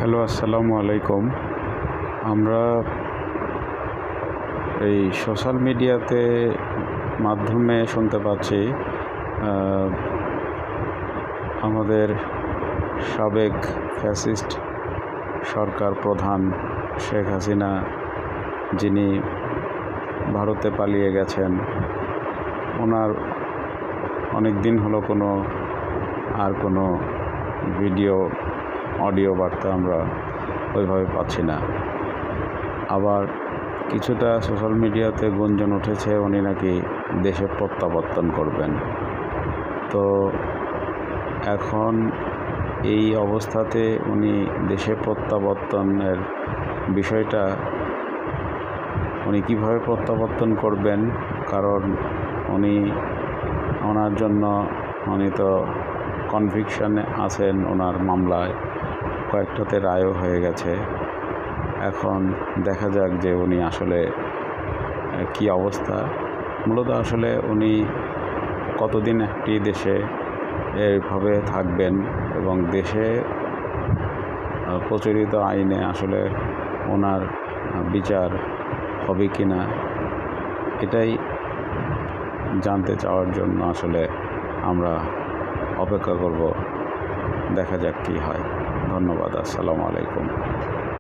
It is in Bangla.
হ্যালো, আসসালামু আলাইকুম। আমরা এই সোশ্যাল মিডিয়াতে মাধ্যমে শুনতে পাচ্ছি আমাদের সাবেক ফ্যাসিস্ট সরকার প্রধান শেখ হাসিনা, যিনি ভারতে পালিয়ে গেছেন, ওনার অনেক দিন হলো কোনো ভিডিও অডিও বার্তা আমরা ওইভাবে পাচ্ছি না। আবার কিছুটা সোশ্যাল মিডিয়াতে গুঞ্জন উঠেছে উনি নাকি দেশে প্রত্যাবর্তন করবেন। তো এখন এই অবস্থাতে উনি দেশে প্রত্যাবর্তনের বিষয়টা উনি কীভাবে প্রত্যাবর্তন করবেন, কারণ ওনার জন্য উনি তো কনভিকশনে আছেন, ওনার মামলায় কয়েকটাতে রায়ও হয়ে গেছে। এখন দেখা যাক যে উনি আসলে কী অবস্থা। মূলত আসলে উনি কতদিন একটি দেশে এইভাবে থাকবেন এবং দেশে প্রচলিত আইনে আসলে ওনার বিচার হবে কি না, এটাই জানতে চাওয়ার জন্য আসলে আমরা অপেক্ষা করব। দেখা যাক কী হয়। ধন্যবাদ। আসসালামু আলাইকুম।